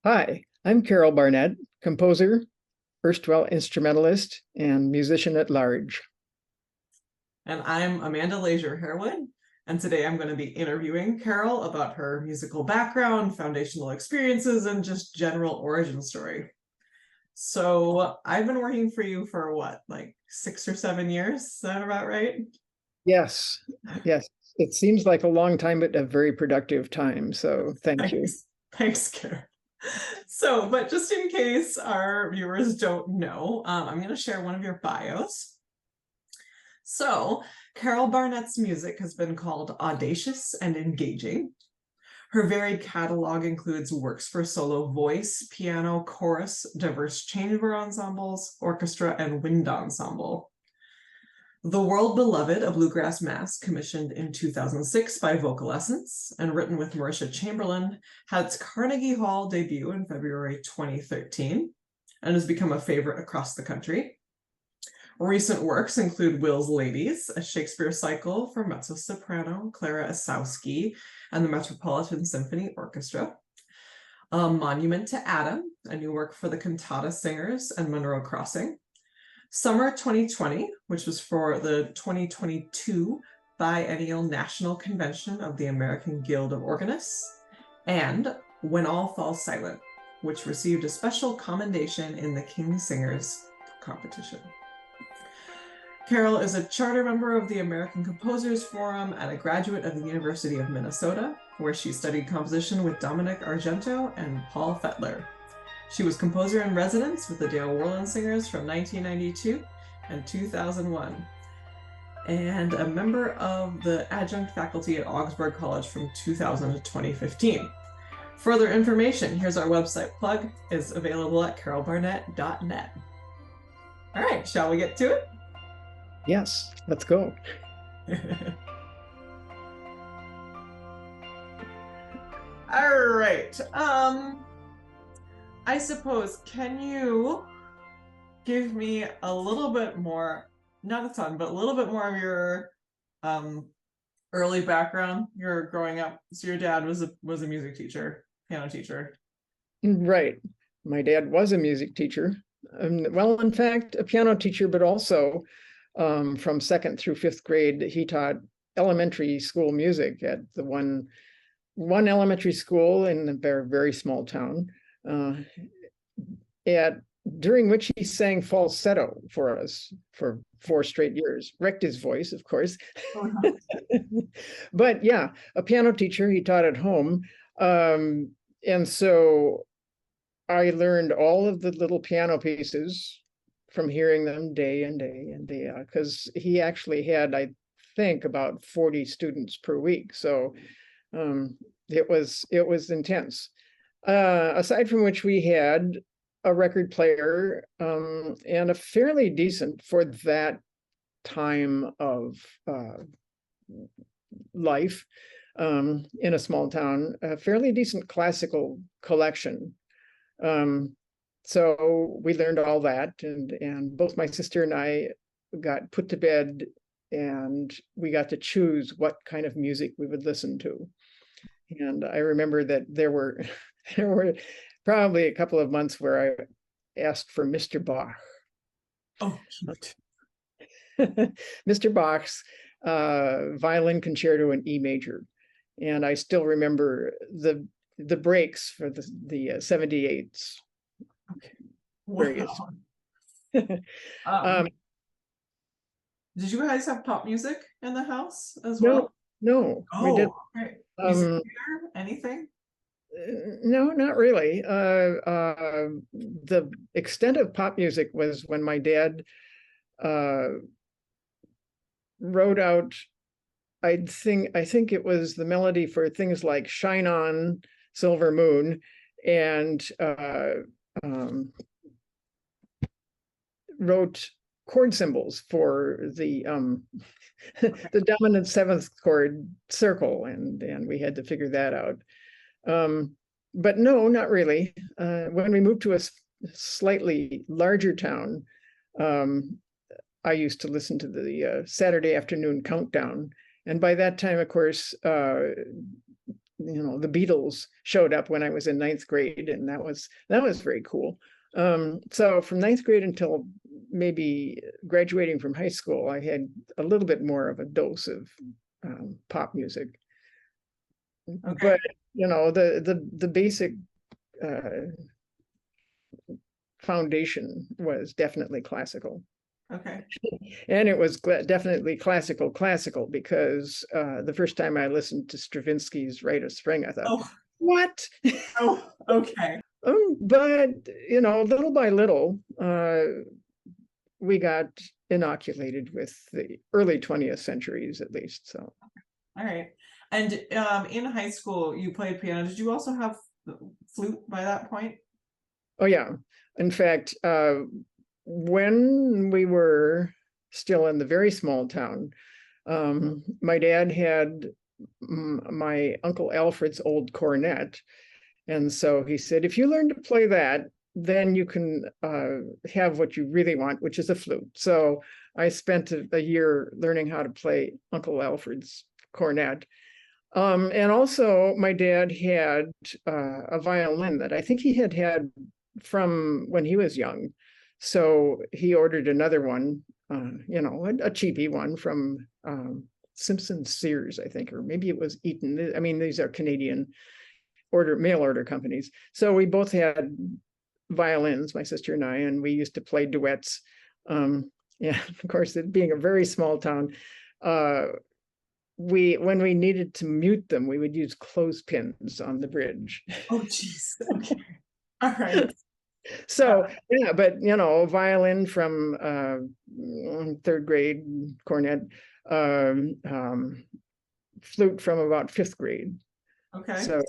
Hi, I'm Carol Barnett, composer, erstwhile instrumentalist, and musician at large. And I'm Amanda Leisure Harewood. And today I'm going to be interviewing Carol about her musical background, foundational experiences, and just general origin story. So I've been working for you for what, like 6 or 7 years? Is that about right? Yes, yes, it seems like a long time, but a very productive time. So thank you. Thanks. Thanks, Carol. So, but just in case our viewers don't know, I'm going to share one of your bios. So, Carol Barnett's music has been called audacious and engaging. Her varied catalog includes works for solo voice, piano, chorus, diverse chamber ensembles, orchestra, and wind ensemble. The World Beloved, a bluegrass mass commissioned in 2006 by Vocal Essence and written with Marisha Chamberlain, had its Carnegie Hall debut in February 2013 and has become a favorite across the country. Recent works include Will's Ladies, a Shakespeare cycle for mezzo-soprano Clara Asowski and the Metropolitan Symphony Orchestra. A Monument to Adam, a new work for the Cantata Singers and Monroe Crossing. Summer 2020, which was for the 2022 Biennial National Convention of the American Guild of Organists. And When All Falls Silent, which received a special commendation in the King Singers competition. Carol is a charter member of the American Composers Forum and a graduate of the University of Minnesota, where she studied composition with Dominic Argento and Paul Fettler. She was composer in residence with the Dale Worland Singers from 1992 and 2001, and a member of the adjunct faculty at Augsburg College from 2000 to 2015. Further information, here's our website plug, is available at carolbarnett.net. All right, shall we get to it? Yes, let's go. All right. I suppose, can you give me a little bit more, not a ton, but a little bit more of your early background, your growing up? So your dad was a music teacher, piano teacher. Right. My dad was a music teacher. Well, in fact, a piano teacher, but also from second through fifth grade, he taught elementary school music at the one elementary school in a very, very small town, during which he sang falsetto for us for 4 straight years. Wrecked his voice, of course. But yeah, a piano teacher. He taught at home, and so I learned all of the little piano pieces from hearing them day and day and day out, because he actually had, I think, about 40 students per week. So it was intense. Aside from which, we had a record player, and a fairly decent, for that time of life in a small town, a fairly decent classical collection. So we learned all that, and both my sister and I got put to bed, and we got to choose what kind of music we would listen to. And I remember that there were probably a couple of months where I asked for Mr. Bach. Oh, cute. Mr. Bach's violin concerto in E major. And I still remember the breaks for the 78s. Okay. Various. Wow. Did you guys have pop music in the house as No, well? no, we did. Oh, okay. Music theater? Anything? No, not really. The extent of pop music was when my dad wrote out, I think it was the melody for things like Shine On, Silver Moon, and wrote chord symbols for the the dominant seventh chord circle, and we had to figure that out. But no, not really. When we moved to a slightly larger town, I used to listen to the Saturday afternoon countdown. And by that time, of course, the Beatles showed up when I was in ninth grade, and that was very cool. So from ninth grade until maybe graduating from high school, I had a little bit more of a dose of pop music. Okay. But the basic foundation was definitely classical. Okay. And it was definitely classical, because the first time I listened to Stravinsky's Rite of Spring, I thought, Oh, what? oh, okay. But little by little, we got inoculated with the early 20th centuries, at least. So, All right. And in high school, you played piano. Did you also have the flute by that point? oh yeah. In fact, when we were still in the very small town, my dad had my Uncle Alfred's old cornet. And so he said, if you learn to play that, then you can have what you really want, which is a flute. So I spent a year learning how to play Uncle Alfred's cornet. And also my dad had a violin that I think he had from when he was young. So he ordered another one, a cheapy one from Simpson Sears, I think, or maybe it was Eaton. I mean, these are Canadian mail order companies. So we both had violins, my sister and I, and we used to play duets. Yeah, of course, it being a very small town, when we needed to mute them, we would use clothespins on the bridge. Oh, geez. Okay. All right. So yeah, but violin from third grade, cornet, flute from about fifth grade. Okay. So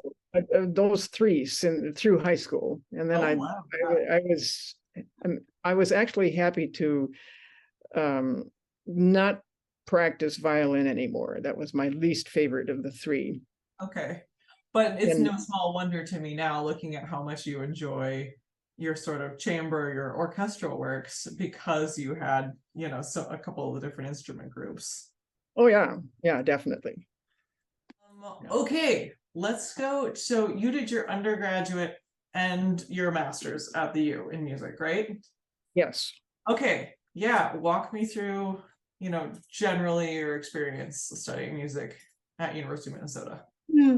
those three through high school, and then Oh, wow. I was actually happy to not practice violin anymore. That was my least favorite of the three. Okay. But it's And no small wonder to me now, looking at how much you enjoy your sort of chamber, your orchestral works, because you had, so a couple of the different instrument groups. oh yeah, definitely. Okay, let's go. So you did your undergraduate and your master's at the U in music, right? Yes. Okay, yeah, walk me through, generally your experience studying music at University of Minnesota. Yeah.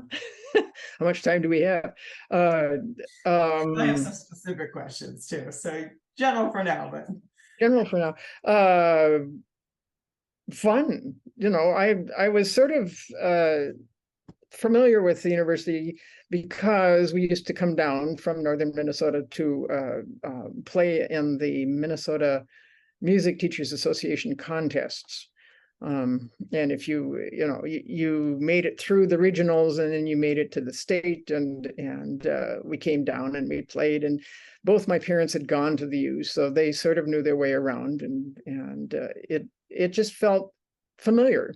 How much time do we have? I have some specific questions too, so general for now, but general for now. Fun. I was sort of familiar with the university because we used to come down from northern Minnesota to play in the Minnesota Music Teachers Association contests. And if you made it through the regionals, and then you made it to the state, and we came down and we played. And both my parents had gone to the U, so they sort of knew their way around, and it just felt familiar,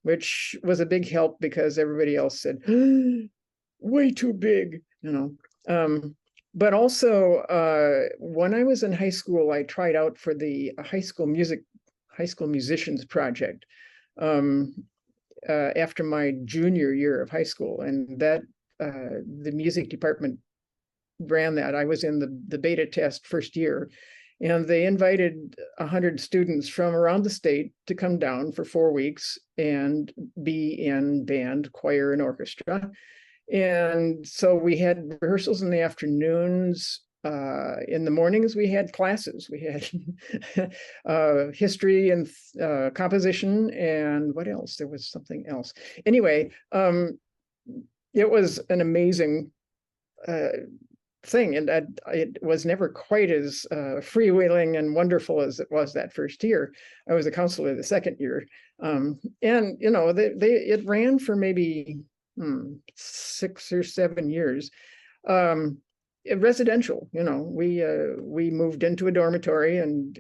which was a big help because everybody else said, way too big, But also, when I was in high school, I tried out for the high school musicians project after my junior year of high school, and that the music department ran that. I was in the beta test first year, and they invited 100 students from around the state to come down for 4 weeks and be in band, choir, and orchestra. And so we had rehearsals in the afternoons. In the mornings, we had classes. We had history and composition, and what else? There was something else. Anyway, it was an amazing thing, and it was never quite as freewheeling and wonderful as it was that first year. I was a counselor the second year, and it ran for maybe 6 or 7 years. Residential, we moved into a dormitory, and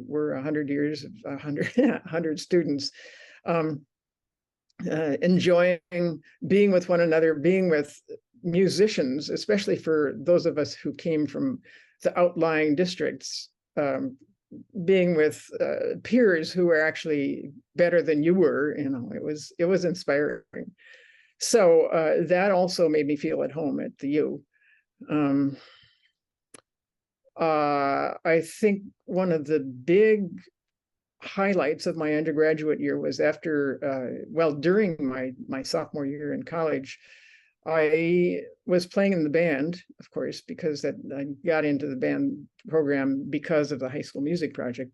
we're 100 years, 100 students, enjoying being with one another, being with musicians, especially for those of us who came from the outlying districts, being with peers who were actually better than you were. It was inspiring. So that also made me feel at home at the U. Um, I think one of the big highlights of my undergraduate year was during my sophomore year in college. I was playing in the band, of course, because I got into the band program because of the high school music project.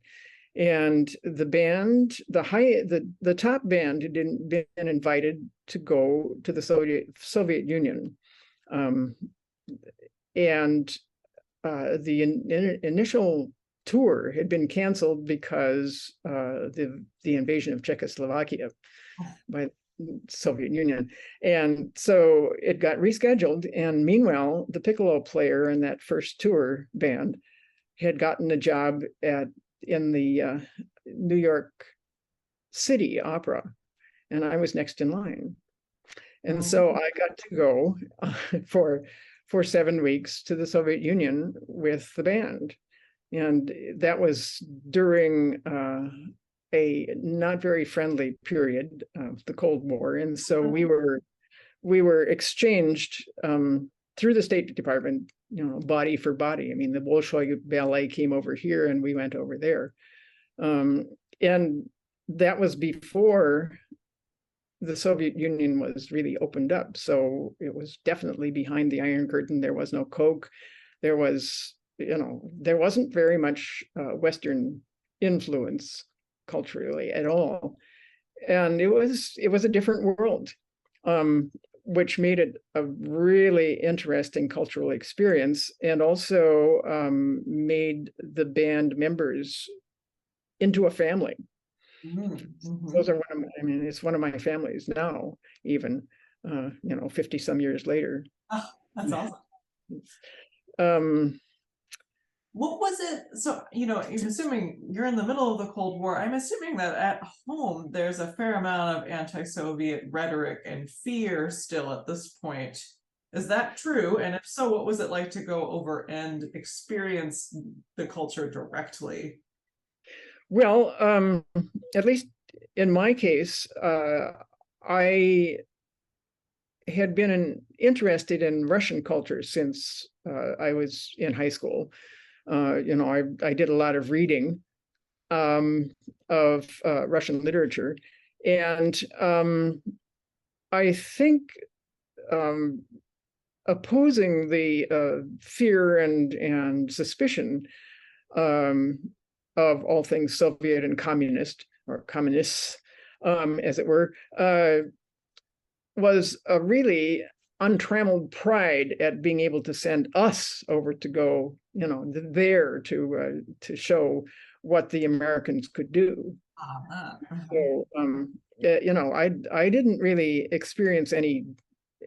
And the band, the top band had been invited to go to the Soviet Union. Um, and the initial tour had been canceled because the invasion of Czechoslovakia by the Soviet Union. And so it got rescheduled. And meanwhile, the piccolo player in that first tour band had gotten a job in the New York City Opera, and I was next in line. And so I got to go for 7 weeks to the Soviet Union with the band. And that was during a not very friendly period of the Cold War. And so we were exchanged through the State Department, body for body. I mean, the Bolshoi Ballet came over here and we went over there. And that was before the Soviet Union was really opened up. So it was definitely behind the Iron Curtain. There was no Coke. There wasn't very much Western influence culturally at all. And it was a different world, which made it a really interesting cultural experience, and also made the band members into a family. Those are it's one of my families now, even 50 some years later. Oh, that's awesome. What was it? So, you're assuming you're in the middle of the Cold War. I'm assuming that at home there's a fair amount of anti-Soviet rhetoric and fear still at this point. Is that true? And if so, what was it like to go over and experience the culture directly? Well, at least in my case, I had been interested in Russian culture since I was in high school. I did a lot of reading of Russian literature, and I think opposing the fear and suspicion of all things Soviet and communist, or communists, as it were, was a really untrammeled pride at being able to send us over to go, there to show what the Americans could do. So, I didn't really experience any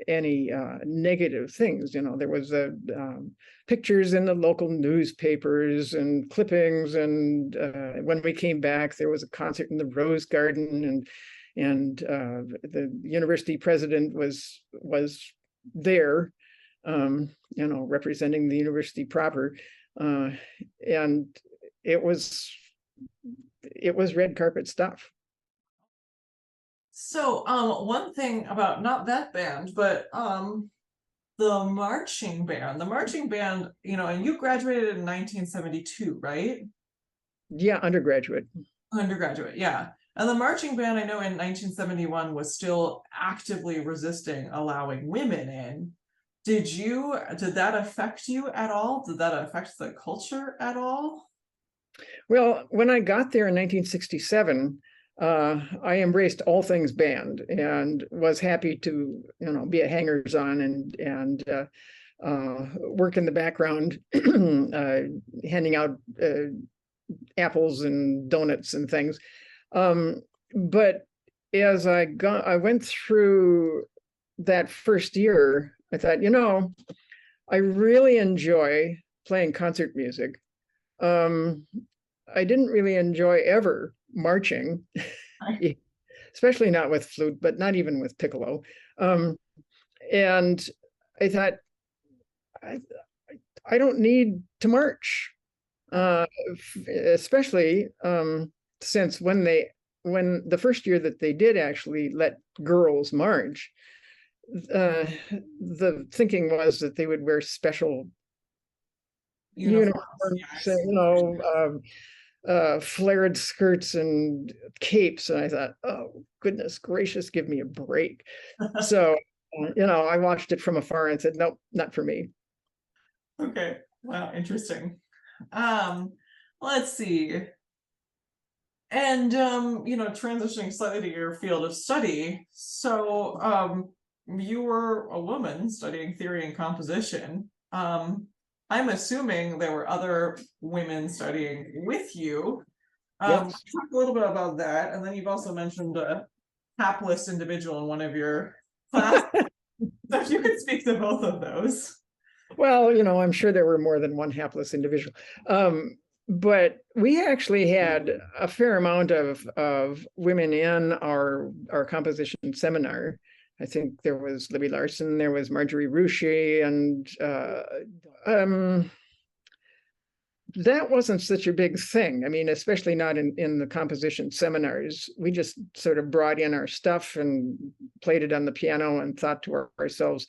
negative things. There was pictures in the local newspapers and clippings, and when we came back, there was a concert in the Rose Garden, and the university president was there, representing the university proper, and it was red carpet stuff. So, one thing about not that band, but the marching band. The marching band, and you graduated in 1972, right? Yeah, undergraduate. Undergraduate, yeah. And the marching band, I know in 1971 was still actively resisting allowing women in. Did that affect you at all? Did that affect the culture at all? Well, when I got there in 1967, I embraced all things band and was happy to, be a hangers-on and work in the background, handing out apples and donuts and things. But as I went through that first year, I thought, I really enjoy playing concert music. I didn't really enjoy ever marching, especially not with flute, but not even with piccolo. And I thought, I don't need to march, especially since when the first year that they did actually let girls march, the thinking was that they would wear special Uniforms. uniforms, Yeah, I've seen flared skirts and capes. And I thought, oh, goodness gracious, give me a break. them. So, I watched it from afar and said, nope, not for me. Okay. Wow, interesting. Um, let's see. And transitioning slightly to your field of study. So, you were a woman studying theory and composition. I'm assuming there were other women studying with you. Yes. Talk a little bit about that, and then you've also mentioned a hapless individual in one of your classes. So if you could speak to both of those. Well, I'm sure there were more than one hapless individual. But we actually had a fair amount of women in our composition seminar. I think there was Libby Larson, there was Marjorie Ruchet, and that wasn't such a big thing. I mean, especially not in the composition seminars. We just sort of brought in our stuff and played it on the piano and thought to ourselves,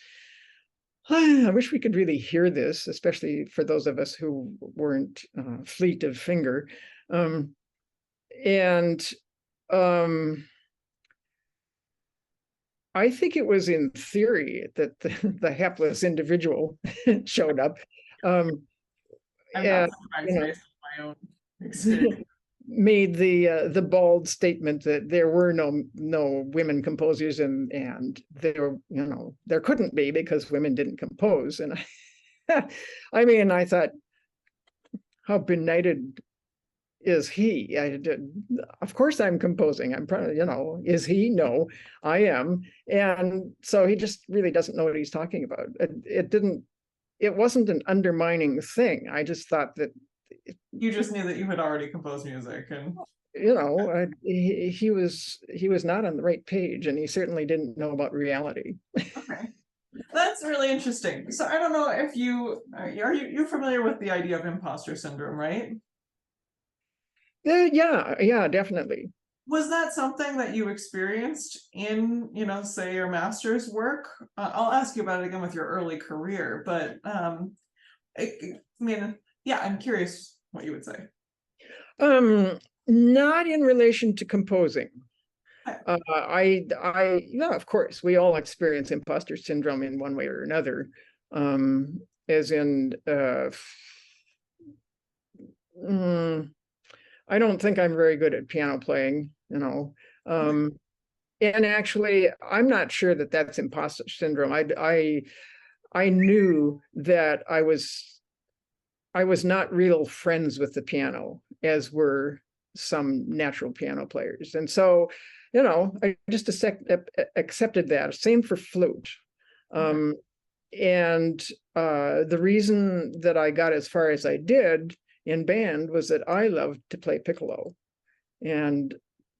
I wish we could really hear this, especially for those of us who weren't fleet of finger. And I think it was in theory that the hapless individual showed up. I'm not And surprised based on my own experience. made the bald statement that there were no women composers, and there couldn't be because women didn't compose. And I mean, I thought, how benighted is he? Of course I'm composing. I'm probably, is he? No, I am. And so he just really doesn't know what he's talking about. It wasn't an undermining thing. I just thought that You just knew that you had already composed music, and he was not on the right page, and he certainly didn't know about reality. okay, that's really interesting. So I don't know if you're familiar with the idea of imposter syndrome, right? Yeah, definitely. Was that something that you experienced in, say your master's work? I'll ask you about it again with your early career, but I mean, yeah, I'm curious what you would say. Not in relation to composing. Okay. Yeah, of course, we all experience imposter syndrome in one way or another. As in, I don't think I'm very good at piano playing, and actually, I'm not sure that that's imposter syndrome. I knew that I was not real friends with the piano, as were some natural piano players. And so, I just accepted that. Same for flute. And the reason that I got as far as I did in band was that I loved to play piccolo. And,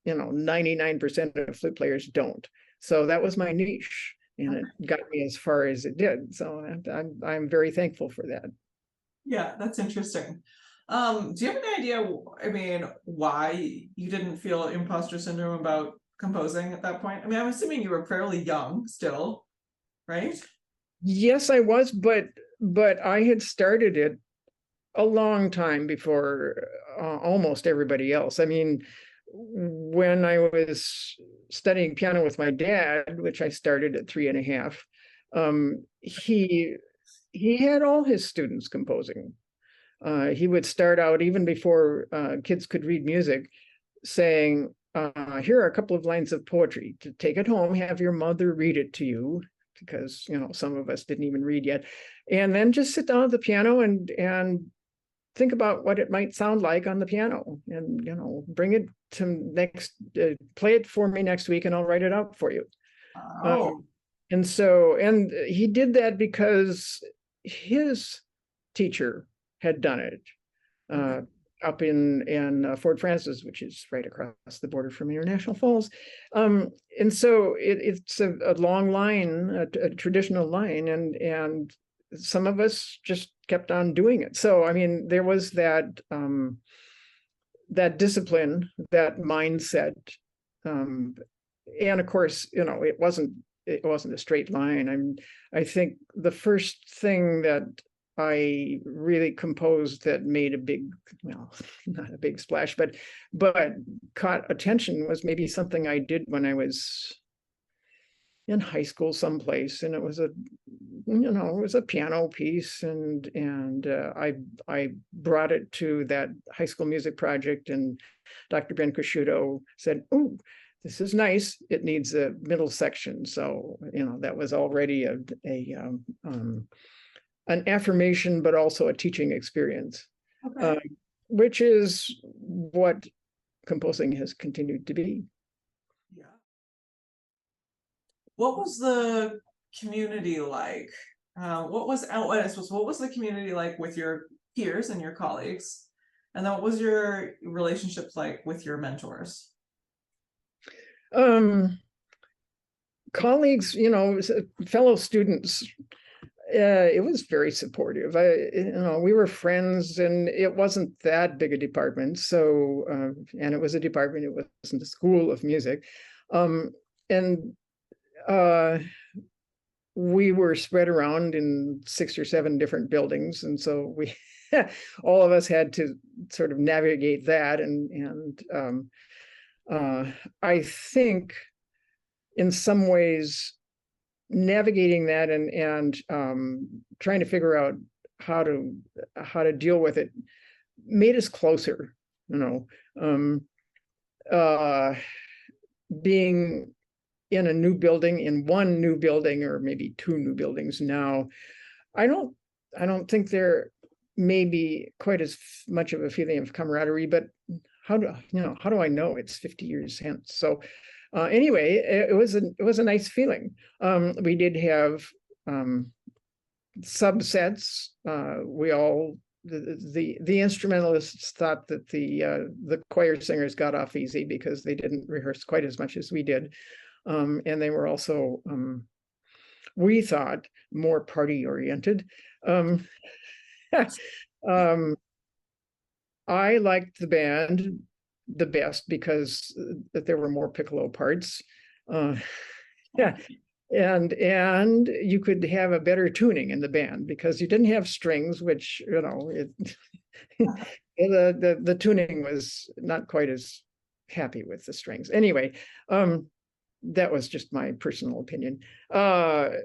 99% of flute players don't. So that was my niche, and it got me as far as it did. So I'm very thankful for that. Yeah, that's interesting. Do you have any idea, I mean, why you didn't feel imposter syndrome about composing at that point? I mean, I'm assuming you were fairly young still, right? Yes, I was, but I had started it a long time before almost everybody else. I mean, when I was studying piano with my dad, which I started at 3.5, he had all his students composing. He would start out even before kids could read music, saying, here are a couple of lines of poetry to take it home, have your mother read it to you, because some of us didn't even read yet, and then just sit down at the piano and think about what it might sound like on the piano, and bring it to play it for me next week, and I'll write it out for you. Oh, And he did that because his teacher had done it up in Fort Francis, which is right across the border from International Falls. And so it's a long line, a traditional line, and some of us just kept on doing it. So I mean, there was that discipline, that mindset, and of course, it wasn't it wasn't a straight line. I think the first thing that I really composed that made a big, well, not a big splash, but caught attention was maybe something I did when I was in high school someplace, and it was a, it was a piano piece, and I brought it to that high school music project, and Dr. Ben Cresciuto said, "Oh, this is nice. It needs a middle section." So that was already an affirmation, but also a teaching experience, Okay. which is what composing has continued to be. Yeah. What was the community like? What was the community like with your peers and your colleagues? And then what was your relationships like with your mentors? Colleagues, fellow students, it was very supportive. We were friends, and it wasn't that big a department. So, and it was a department, it wasn't a school of music. And we were spread around in 6 or 7 different buildings. And so we, all of us had to sort of navigate that. And I think in some ways, navigating that and trying to figure out how to deal with it made us closer. Being in one new building, or maybe 2 new buildings now, I don't think there may be quite as much of a feeling of camaraderie, but how do I know it's 50 years hence? So anyway, it was a nice feeling. We did have subsets. We all the instrumentalists thought that the choir singers got off easy because they didn't rehearse quite as much as we did, and they were also, we thought, more party oriented. I liked the band the best because that there were more piccolo parts. Yeah, and you could have a better tuning in the band because you didn't have strings, which the tuning was not quite as happy with the strings. Anyway, that was just my personal opinion. I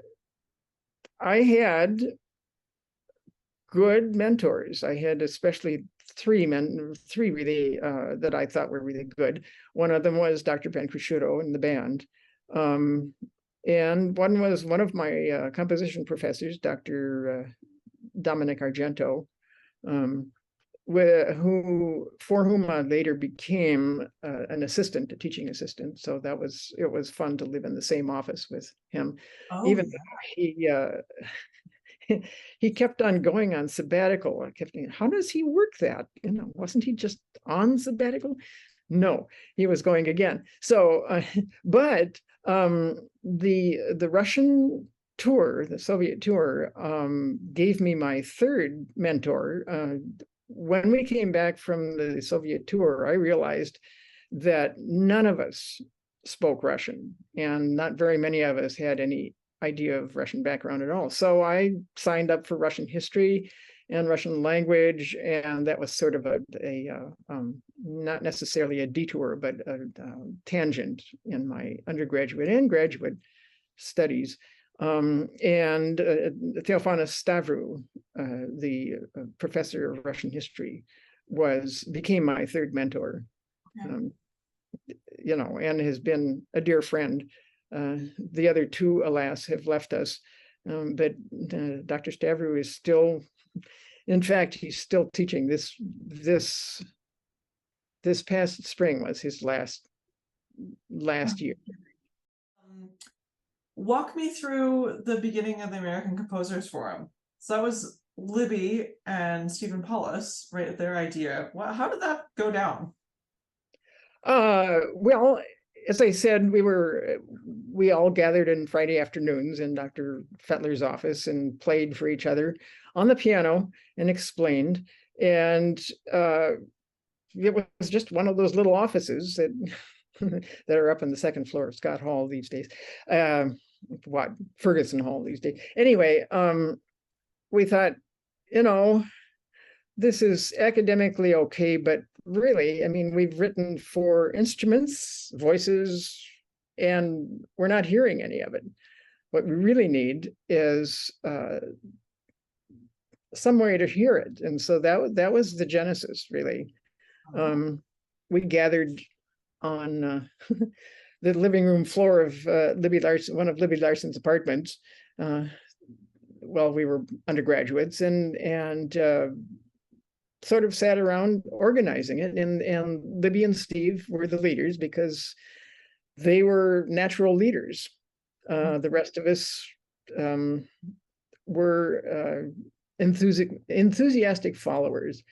had good mentors. I had especially 3 really that I thought were really good. One of them was Dr. Ben Cresciuto in the band. And one was one of my composition professors, Dr. Dominic Argento, for whom I later became an assistant, a teaching assistant. So it was fun to live in the same office with him, even though he kept on going on sabbatical. I kept thinking, how does he work that? Wasn't he just on sabbatical? No, he was going again. So, but the Russian tour, the Soviet tour, gave me my 3rd mentor. When we came back from the Soviet tour, I realized that none of us spoke Russian, and not very many of us had any idea of Russian background at all. So I signed up for Russian history and Russian language, and that was sort of a not necessarily a detour, but a tangent in my undergraduate and graduate studies. And Theophanis Stavru, the professor of Russian history, became my 3rd mentor. Okay. And has been a dear friend. The other 2, alas, have left us. But Dr. Stavru is still, in fact, he's still teaching. This past spring was his last year. Walk me through the beginning of the American Composers Forum. So that was Libby and Stephen Paulus, right? Their idea. How did that go down? Well, as I said, we all gathered in Friday afternoons in Dr. Fettler's office and played for each other on the piano and explained. And it was just one of those little offices that that are up on the 2nd floor of Scott Hall these days. what, Ferguson Hall these days. Anyway, we thought, you know, this is academically okay, but really, I mean, we've written for instruments, voices, and we're not hearing any of it. What we really need is some way to hear it. And so that was the genesis, really. We gathered on the living room floor of one of Libby Larson's apartments while we were undergraduates, and sort of sat around organizing it. And Libby and Steve were the leaders because they were natural leaders. The rest of us were enthusiastic followers.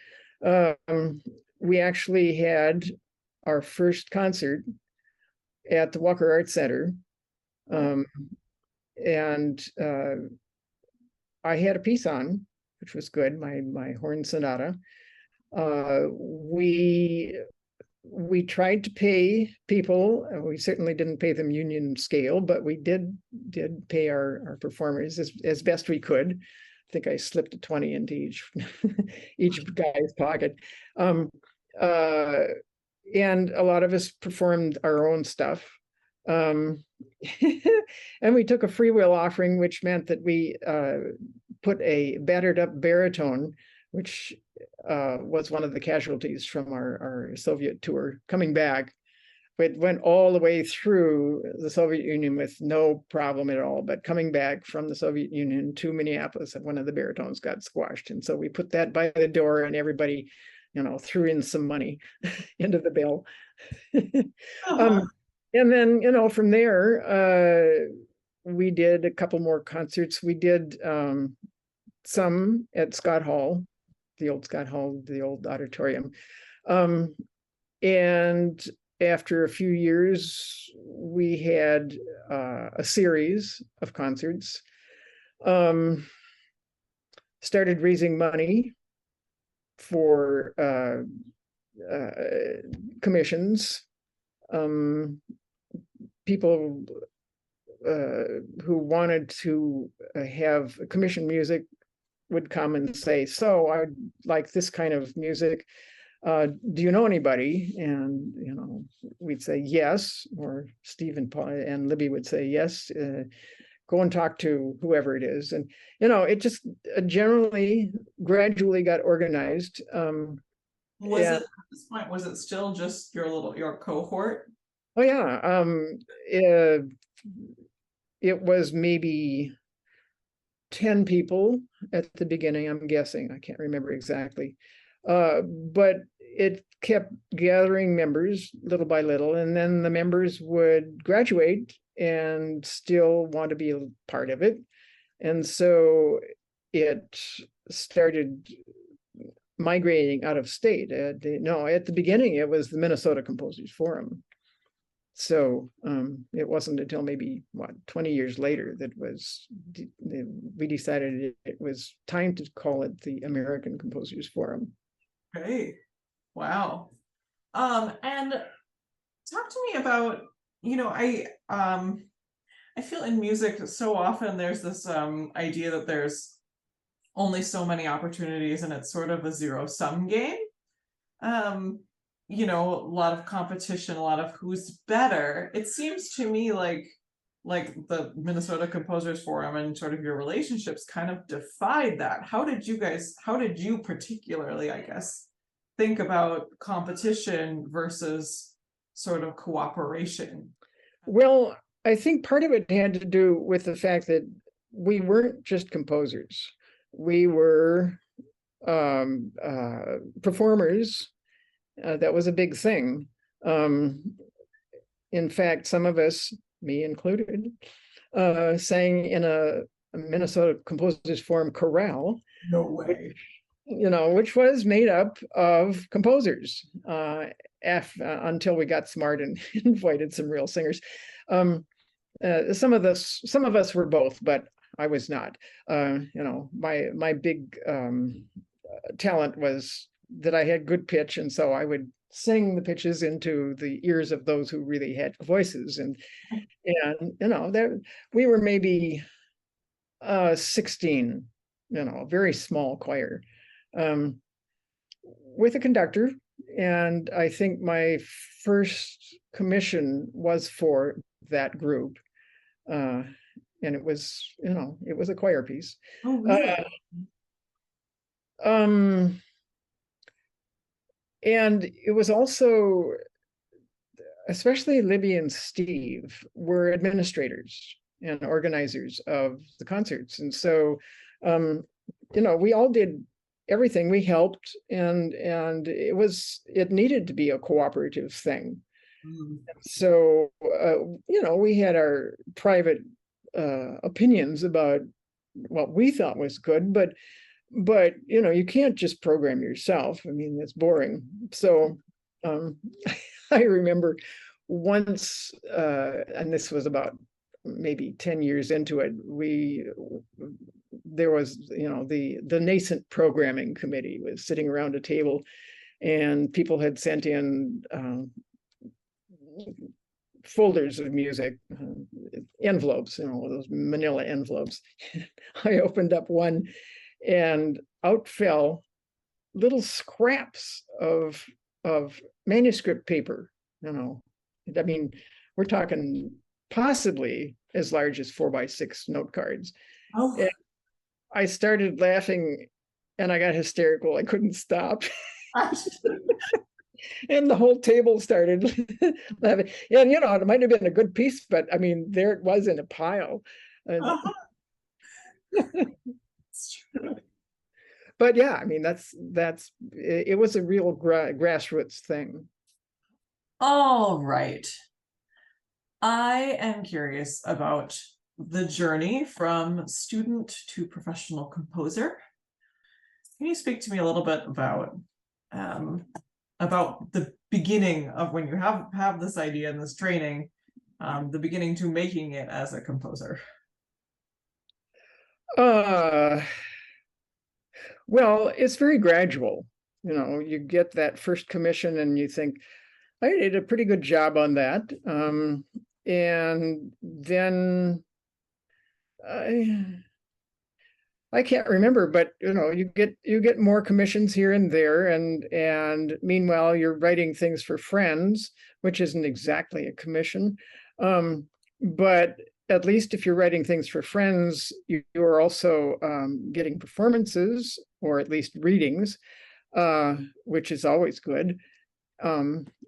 We actually had our first concert at the Walker Arts Center. And I had a piece on, which was good, my horn sonata. We tried to pay people. We certainly didn't pay them union scale, but we did pay our performers as best we could. I think I slipped a 20 into each guy's pocket. And a lot of us performed our own stuff. And we took a freewill offering, which meant that we put a battered up baritone, which was one of the casualties from our Soviet tour coming back. It went all the way through the Soviet Union with no problem at all. But coming back from the Soviet Union to Minneapolis, one of the baritones got squashed. And so we put that by the door, and everybody, threw in some money into the bill. And then, from there, we did a couple more concerts. We did some at Scott Hall, the old Scott Hall, the old auditorium. And after a few years, we had a series of concerts, started raising money for commissions. People who wanted to have commission music would come and say, so I'd like this kind of music. Do you know anybody? And, we'd say yes, or Steve and Paul and Libby would say yes, go and talk to whoever it is. And, it just gradually got organized. Was it at this point, was it still just your cohort? Oh yeah. It was maybe 10 people at the beginning, I'm guessing. I can't remember exactly. But it kept gathering members little by little, and then the members would graduate and still want to be a part of it. And so it started migrating out of state. At the beginning, it was the Minnesota Composers Forum. So it wasn't until maybe 20 years later that we decided it was time to call it the American Composers Forum. Great. Wow. And talk to me about, I feel in music so often there's this idea that there's only so many opportunities and it's sort of a zero-sum game. A lot of competition, a lot of who's better. It seems to me like the Minnesota Composers Forum and sort of your relationships kind of defied that. How did you particularly, I guess, think about competition versus sort of cooperation? Well, I think part of it had to do with the fact that we weren't just composers. We were performers. That was a big thing. In fact, some of us, me included, sang in a Minnesota Composers Forum chorale. No way. Which was made up of composers until we got smart and invited some real singers. Some of us were both, but I was not. My big talent was that I had good pitch, and so I would sing the pitches into the ears of those who really had voices. And there we were maybe 16, a very small choir, with a conductor. And I think my first commission was for that group. And it was, it was a choir piece. Oh, really? And it was also, especially Libby and Steve were administrators and organizers of the concerts. And so, we all did everything. We helped, and it needed to be a cooperative thing. So, we had our private opinions about what we thought was good, but you can't just program yourself. I mean, that's boring. So I remember once, and this was about maybe 10 years into it, there was, the nascent programming committee was sitting around a table, and people had sent in folders of music, envelopes, those manila envelopes. I opened up one, and out fell little scraps of manuscript paper. I mean, we're talking possibly as large as 4x6 note cards. Oh. And I started laughing, and I got hysterical. I couldn't stop. And the whole table started laughing. And it might have been a good piece, but I mean, there it was in a pile. But yeah, I mean, it was a real grassroots thing. All right. I am curious about the journey from student to professional composer. Can you speak to me a little bit about the beginning of when you have this idea and this training, the beginning to making it as a composer? Well, it's very gradual. You get that first commission and you think, I did a pretty good job on that. And then I can't remember, but you get more commissions here and there, and meanwhile you're writing things for friends, which isn't exactly a commission. But at least if you're writing things for friends, you're also getting performances, or at least readings, which is always good.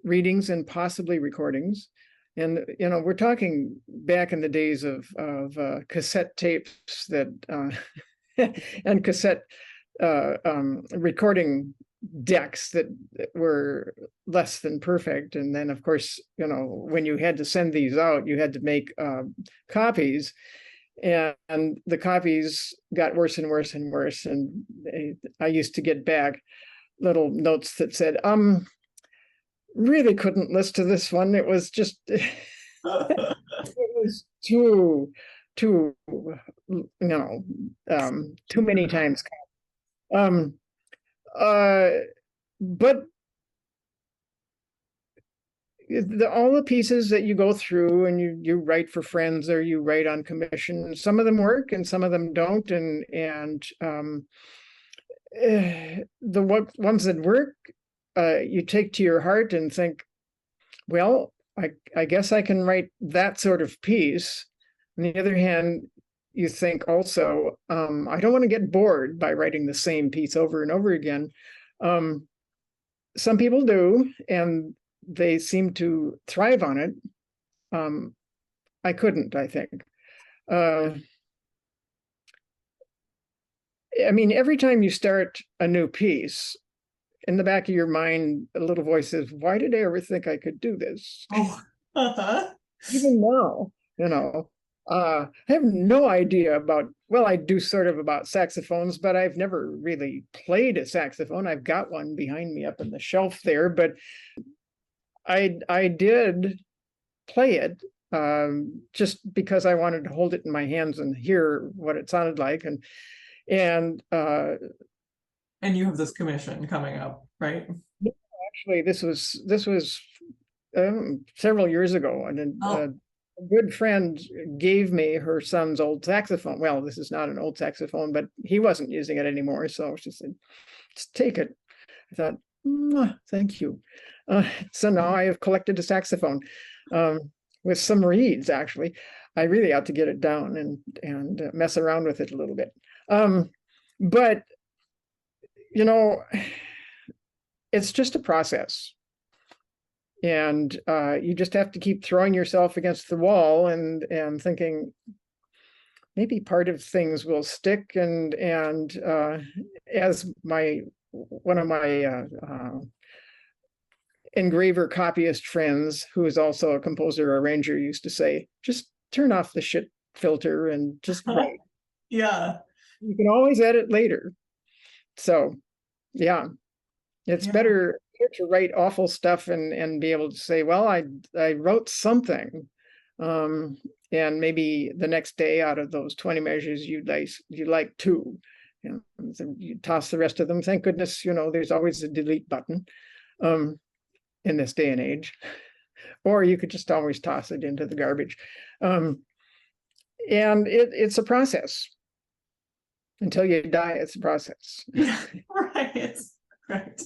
Readings and possibly recordings. And we're talking back in the days of cassette tapes that and cassette recording decks that were less than perfect. And then, of course, when you had to send these out, you had to make copies, and the copies got worse and worse and worse. And I used to get back little notes that said, really couldn't listen to this one. It was just, it was too many times. But all the pieces that you go through and you write for friends or you write on commission, some of them work and some of them don't. And the ones that work, you take to your heart and think, well, I guess I can write that sort of piece. On the other hand, you think also, I don't want to get bored by writing the same piece over and over again. Some people do, and they seem to thrive on it. I couldn't, I think. I mean, every time you start a new piece, in the back of your mind, a little voice says, why did I ever think I could do this? Oh. Even now, I have no idea about, well, I do sort of about saxophones, but I've never really played a saxophone. I've got one behind me up on the shelf there, but I did play it just because I wanted to hold it in my hands and hear what it sounded like. And you have this commission coming up, right? actually, this was several years ago, and Oh, a good friend gave me her son's old saxophone. Well, this is not an old saxophone, but he wasn't using it anymore, so she said, "Just take it." I thought, thank you. So now I have collected a saxophone with some reeds. Actually, I really ought to get it down and mess around with it a little bit. But you know, it's just a process, and you just have to keep throwing yourself against the wall and thinking maybe part of things will stick. And as my one of my engraver copyist friends, who is also a composer arranger, used to say, just turn off the shit filter and just write. yeah, You can always edit later. So yeah, it's yeah. better to write awful stuff and be able to say, well, I wrote something. Um, and maybe the next day, out of those 20 measures, you'd like two. You know, so you toss the rest of them. Thank goodness, there's always a delete button in this day and age. Or you could just always toss it into the garbage. Um, and it's a process. Until you die, it's a process. Yeah, right, right.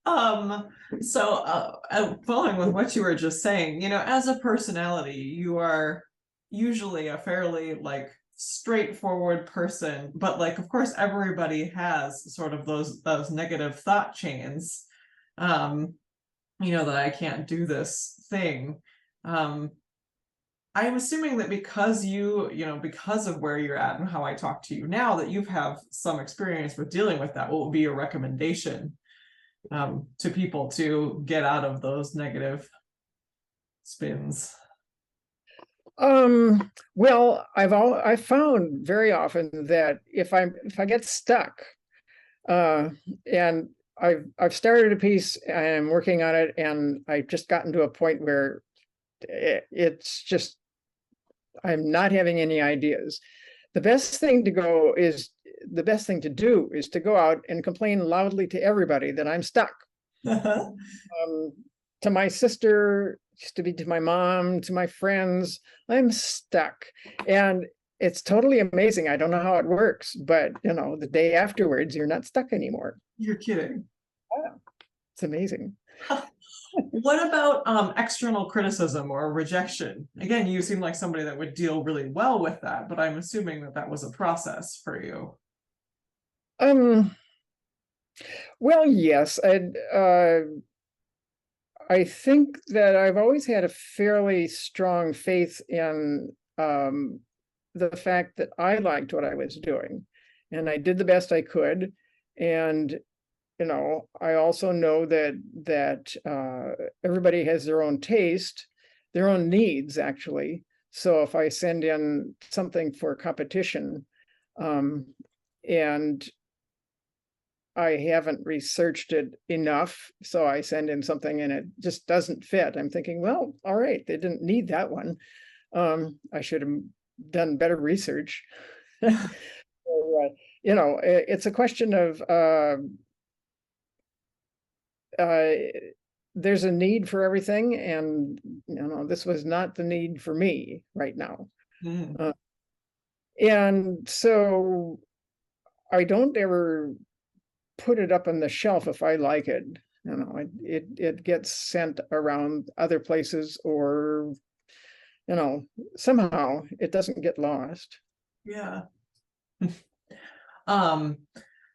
Um, so following with what you were just saying, as a personality, you are usually a fairly like straightforward person, but like of course everybody has sort of those negative thought chains. Um, that I can't do this thing. Um, I'm assuming that because because of where you're at and how I talk to you now, that you have some experience with dealing with that. What would be your recommendation to people to get out of those negative spins? Well, I've found very often that if I get stuck, uh, and I've started a piece and I'm working on it, and I've just gotten to a point where it's just I'm not having any ideas. The best thing to go is the best thing to do is to go out and complain loudly to everybody that I'm stuck. Um, to my sister, used to be to my mom, to my friends, I'm stuck. And it's totally amazing. I don't know how it works, but the day afterwards, you're not stuck anymore. You're kidding. Yeah, it's amazing. What about external criticism or rejection? Again, you seem like somebody that would deal really well with that, but I'm assuming that that was a process for you. Um, well, yes, I think that I've always had a fairly strong faith in the fact that I liked what I was doing, and I did the best I could. And I also know that everybody has their own taste, their own needs, actually. So if I send in something for competition, and I haven't researched it enough, so I send in something and it just doesn't fit, I'm thinking, well, all right, they didn't need that one. I should have done better research. So, it's a question of there's a need for everything, and this was not the need for me right now. Mm. Uh, and so I don't ever put it up on the shelf if I like it. It gets sent around other places, or somehow it doesn't get lost. Yeah. um,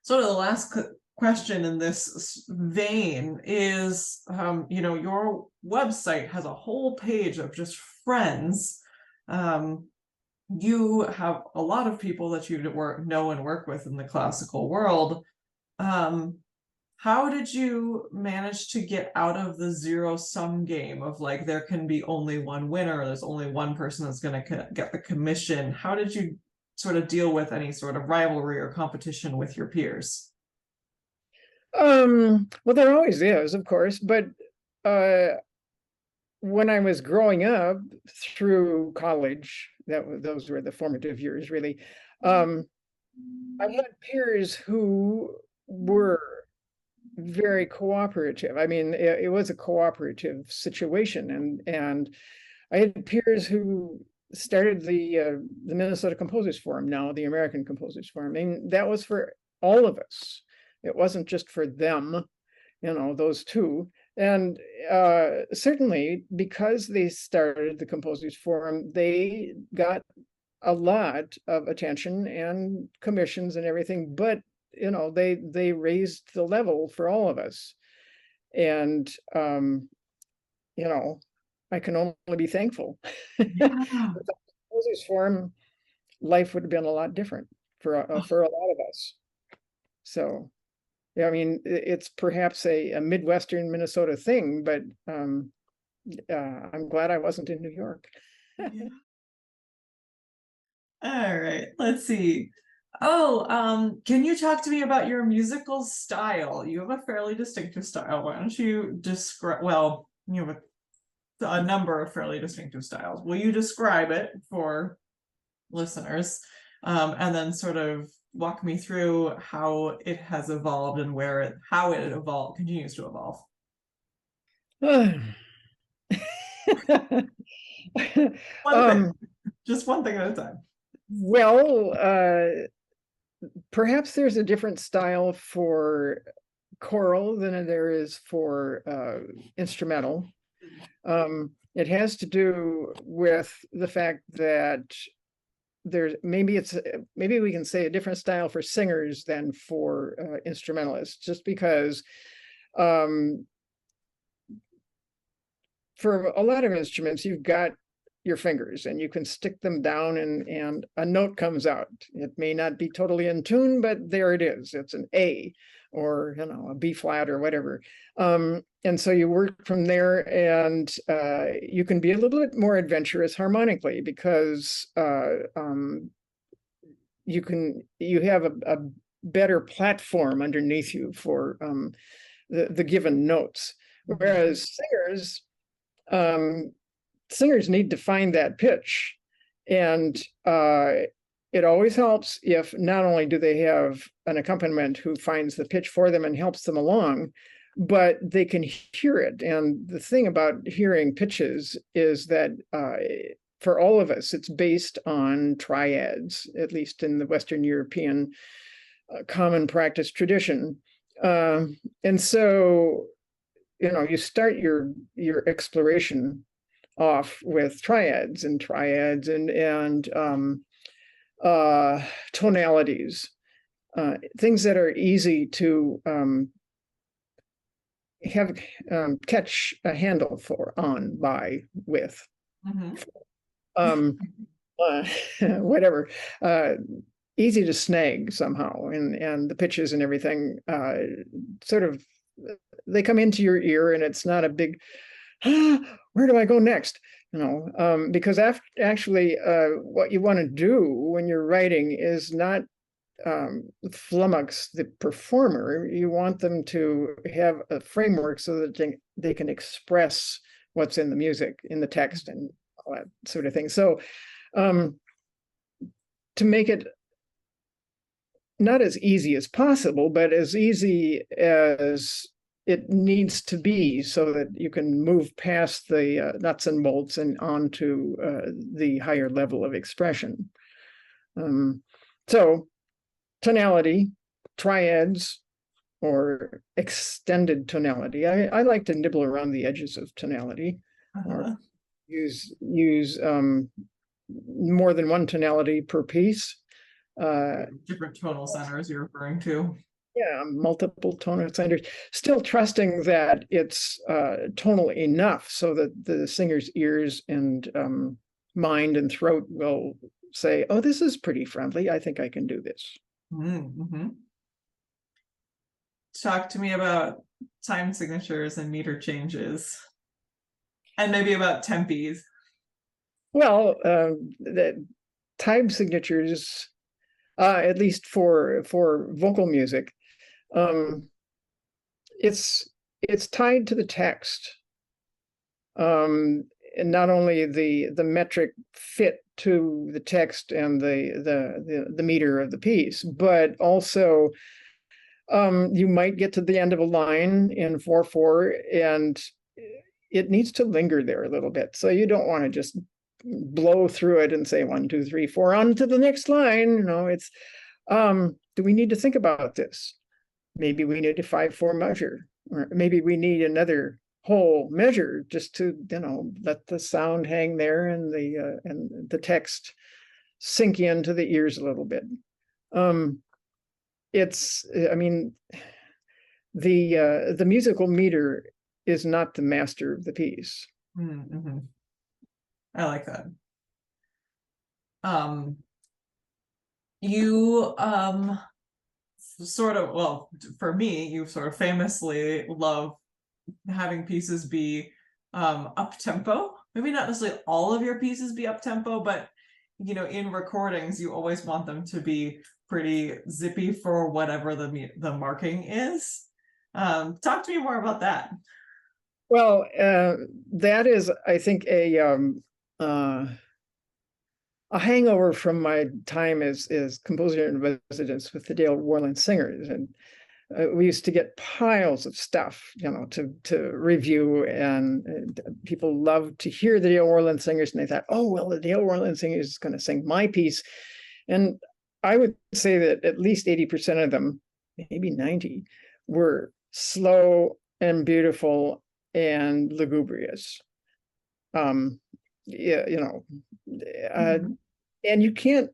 sort of the last question in this vein is, your website has a whole page of just friends. You have a lot of people that you know and work with in the classical world. How did you manage to get out of the zero-sum game of like there can be only one winner, there's only one person that's going to get the commission? How did you sort of deal with any sort of rivalry or competition with your peers? Well, there always is, of course, but when I was growing up through college, those were the formative years, really. I had peers who were very cooperative. I mean, it was a cooperative situation, and I had peers who started the Minnesota Composers Forum, now the American Composers Forum. I mean, that was for all of us. It wasn't just for them, those two. And certainly because they started the Composers Forum, they got a lot of attention and commissions and everything, but they raised the level for all of us. And I can only be thankful. Yeah. Without the Composers Forum, life would have been a lot different for a lot of us. So yeah, I mean, it's perhaps a Midwestern Minnesota thing, but I'm glad I wasn't in New York. Yeah. All right, let's see. Oh, can you talk to me about your musical style? You have a fairly distinctive style. Why don't you describe, well, you have a number of fairly distinctive styles. Will you describe it for listeners? And then sort of walk me through how it has evolved and how it continues to evolve. One thing, just one thing at a time. Well, perhaps there's a different style for choral than there is for instrumental. It has to do with the fact that maybe we can say a different style for singers than for instrumentalists, just because for a lot of instruments, you've got your fingers and you can stick them down and a note comes out. It may not be totally in tune, but there it is. It's an A or a B flat or whatever. And so you work from there, and you can be a little bit more adventurous harmonically because you have a better platform underneath you for the given notes. Whereas singers need to find that pitch, and it always helps if not only do they have an accompaniment who finds the pitch for them and helps them along, but they can hear it. And the thing about hearing pitches is that for all of us, it's based on triads, at least in the Western European common practice tradition. And so, you start your exploration off with triads and tonalities, things that are easy to catch a handle with. Whatever, easy to snag somehow, and the pitches and everything sort of, they come into your ear, and it's not a big where do I go next? Because actually what you want to do when you're writing is not flummox the performer. You want them to have a framework so that they can express what's in the music, in the text, and all that sort of thing. So to make it not as easy as possible, but as easy as it needs to be, so that you can move past the nuts and bolts and onto the higher level of expression. So tonality, triads, or extended tonality. I like to nibble around the edges of tonality, or use more than one tonality per piece. Different tonal centers you're referring to. Yeah, multiple tonal centers, still trusting that it's tonal enough so that the singer's ears and mind and throat will say, oh, this is pretty friendly. I think I can do this. Mm-hmm. Talk to me about time signatures and meter changes, and maybe about tempis. Well, the time signatures, at least for vocal music, it's tied to the text, and not only the metric fit to the text and the meter of the piece, but also You might get to the end of a line in 4/4, and it needs to linger there a little bit. So you don't want to just blow through it and say 1, 2, 3, 4, on to the next line. It's do we need to think about this? Maybe we need a 5/4 measure, or maybe we need another whole measure just to let the sound hang there and the text sink into the ears a little bit. I mean, the musical meter is not the master of the piece. Mm-hmm. I like that. You sort of, well, for me, you sort of famously love having pieces be up tempo. Maybe not necessarily all of your pieces be up tempo, but in recordings you always want them to be pretty zippy for whatever the marking is. Talk to me more about that. Well, that is, I think, a hangover from my time as composer in residence with the Dale Worland Singers, and we used to get piles of stuff, to review, and people loved to hear the Dale Worland Singers, and they thought, oh well, the Dale Worland Singers is going to sing my piece, and I would say that at least 80% of them, maybe 90, were slow and beautiful and lugubrious. Yeah, and you can't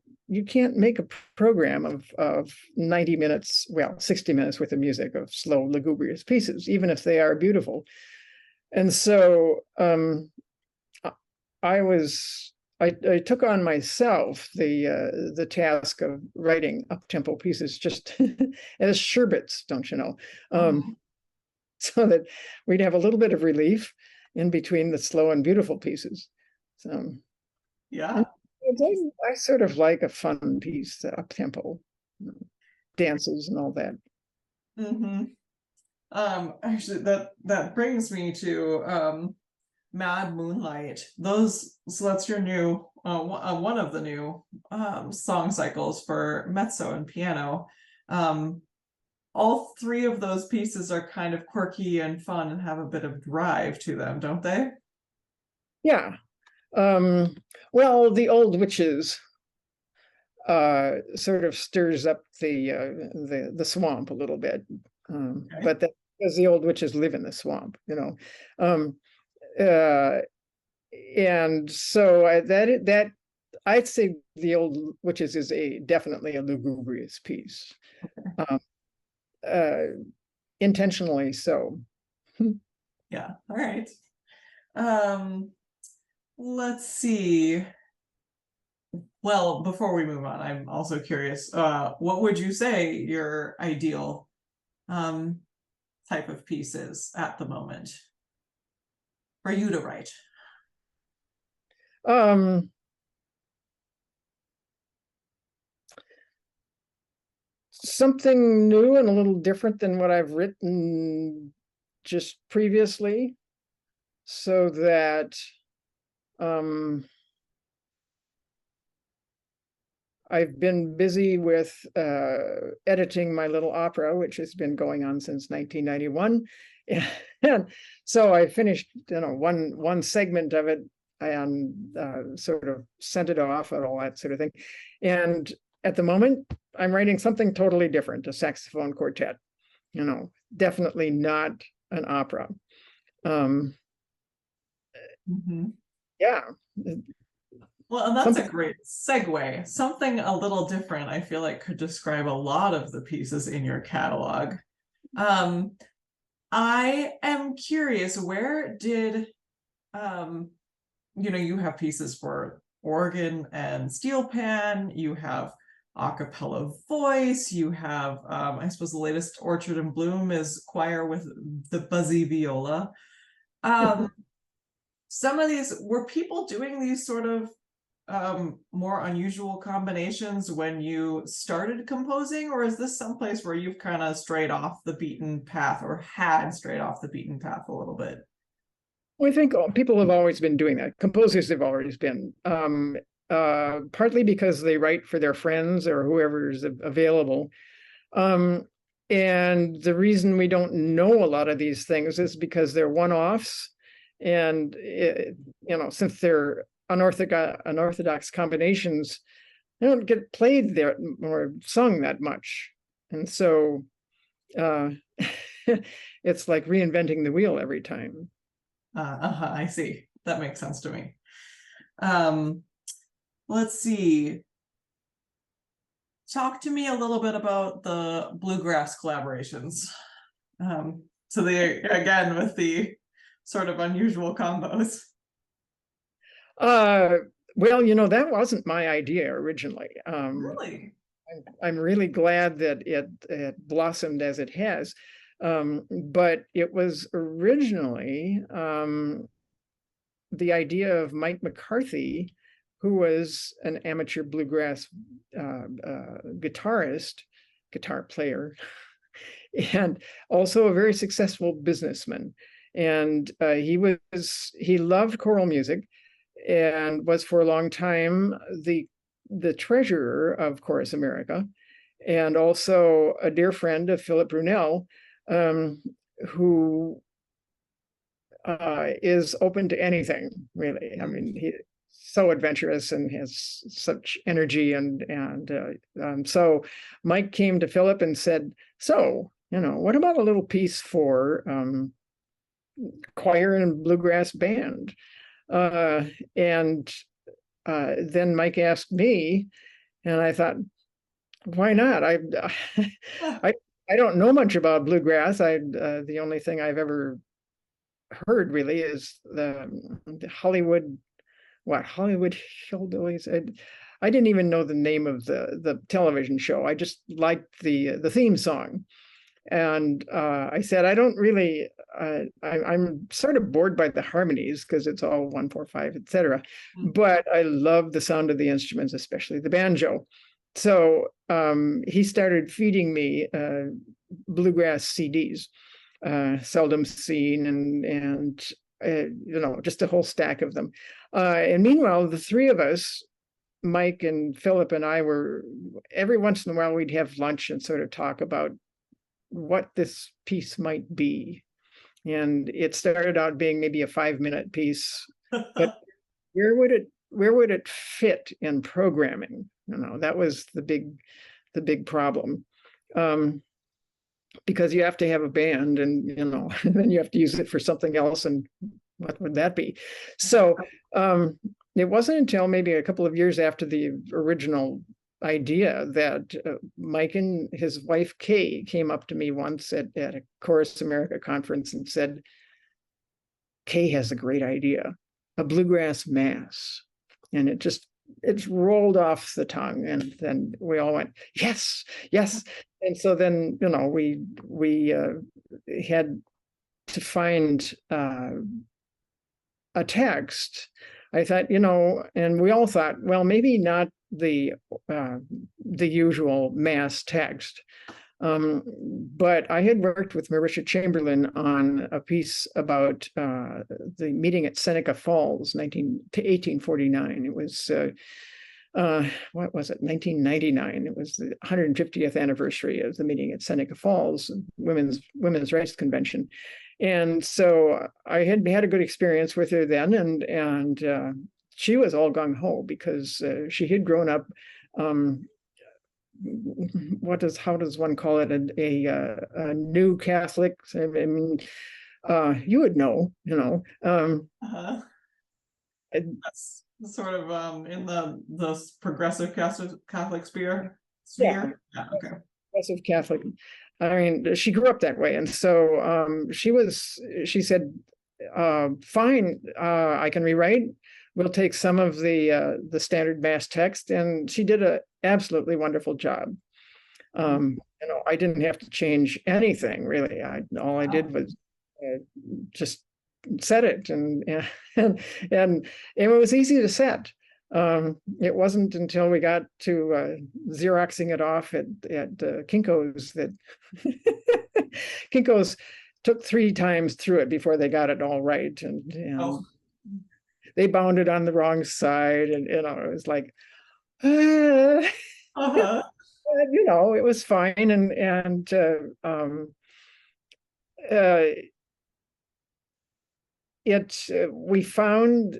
make a program of 90 minutes, well, 60 minutes worth of music of slow, lugubrious pieces, even if they are beautiful. And so I took on myself the task of writing up-tempo pieces just as sherbets, don't you know? So that we'd have a little bit of relief in between the slow and beautiful pieces. So yeah, I sort of like a fun piece, up-tempo, dances and all that. Mm-hmm. Actually, that brings me to Mad Moonlight. So that's your new one of the new song cycles for mezzo and piano. All three of those pieces are kind of quirky and fun and have a bit of drive to them, don't they? Yeah. Well, the Old Witches sort of stirs up the swamp a little bit, Okay. but that's because the Old Witches live in the swamp, and so that I'd say the Old Witches is definitely a lugubrious piece. Okay. Intentionally so. Yeah. All right. Let's see. Well, before we move on, I'm also curious, what would you say your ideal type of piece is at the moment for you to write? Something new and a little different than what I've written just previously, so that I've been busy with editing my little opera, which has been going on since 1991. And so I finished, one segment of it and sort of sent it off and all that sort of thing. And at the moment, I'm writing something totally different, a saxophone quartet, definitely not an opera. Yeah. Well, and that's a great segue. Something a little different, I feel like, could describe a lot of the pieces in your catalog. I am curious, where did, you have pieces for organ and steel pan, you have a cappella voice, you have, I suppose the latest Orchard in Bloom is choir with the buzzy viola. Some of these, were people doing these sort of more unusual combinations when you started composing, or is this someplace where you've kind of strayed off the beaten path, or had strayed off the beaten path a little bit? Well, I think people have always been doing that. Composers have always been, partly because they write for their friends or whoever is available. And the reason we don't know a lot of these things is because they're one-offs. And, since they're unorthodox combinations, they don't get played there or sung that much. And so it's like reinventing the wheel every time. I see. That makes sense to me. Let's see. Talk to me a little bit about the bluegrass collaborations. So they, again, with the sort of unusual combos. Well, that wasn't my idea originally. Really? I'm really glad that it blossomed as it has. But it was originally the idea of Mike McCarthy, who was an amateur bluegrass guitar player, and also a very successful businessman. And he loved choral music, and was for a long time the treasurer of Chorus America, and also a dear friend of Philip Brunel, who is open to anything, really. I mean, he's so adventurous and has such energy, and so Mike came to Philip and said, "So, what about a little piece for choir and bluegrass band?" And then Mike asked me, and I thought, why not? I don't know much about bluegrass. The only thing I've ever heard really is the Hollywood Hillbillies. I didn't even know the name of the television show. I just liked the theme song. And I said, I don't really, I'm sort of bored by the harmonies because it's all 1-4-5, etc. But I love the sound of the instruments, especially the banjo. So he started feeding me bluegrass CDs, Seldom Seen, and just a whole stack of them. And meanwhile, the three of us, Mike and Philip and I, were every once in a while we'd have lunch and sort of talk about what this piece might be. And it started out being maybe a 5-minute piece, but where would it fit in programming? That was the big problem. Because you have to have a band, and then you have to use it for something else, and what would that be? So it wasn't until maybe a couple of years after the original idea that Mike and his wife Kay came up to me once at a Chorus America conference and said, "Kay has a great idea, a bluegrass mass." And it's rolled off the tongue, and then we all went, yes. And so then we had to find a text. I thought, and we all thought, well, maybe not the usual mass text. But I had worked with Marisha Chamberlain on a piece about the meeting at Seneca Falls, 1849. It was, what was it, 1999. It was the 150th anniversary of the meeting at Seneca Falls, Women's Rights Convention. And so I had a good experience with her then, and she was all gung-ho because she had grown up, how does one call it, a new Catholic? I mean, you would know. That's sort of in the progressive Catholic sphere. Yeah, okay. Progressive Catholic. I mean, she grew up that way, and so she said, "Fine, I can rewrite. We'll take some of the standard mass text," and she did an absolutely wonderful job. I didn't have to change anything really. All I did was just set it, and it was easy to set. It wasn't until we got to Xeroxing it off at Kinko's that Kinko's took 3 times through it before they got it all right, and they bound it on the wrong side, and it was like, what it was fine, uh, we found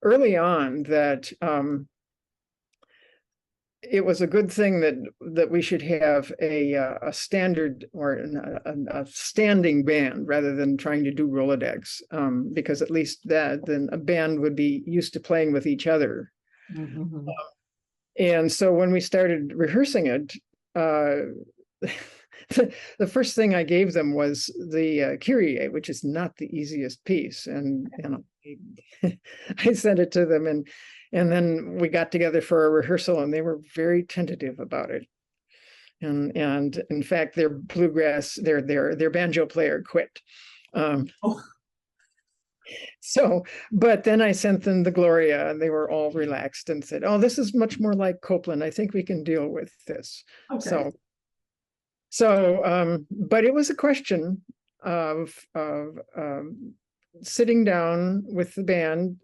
early on that it was a good thing that we should have a standard or a standing band rather than trying to do Rolodex, because at least then a band would be used to playing with each other. Mhm. And so when we started rehearsing it, the first thing I gave them was the Kyrie, which is not the easiest piece, and I sent it to them, and then we got together for a rehearsal, and they were very tentative about it. And in fact, their bluegrass, their banjo player quit. Oh, So, but then I sent them the Gloria, and they were all relaxed and said, "Oh, this is much more like Copland. I think we can deal with this." okay. But it was a question of sitting down with the band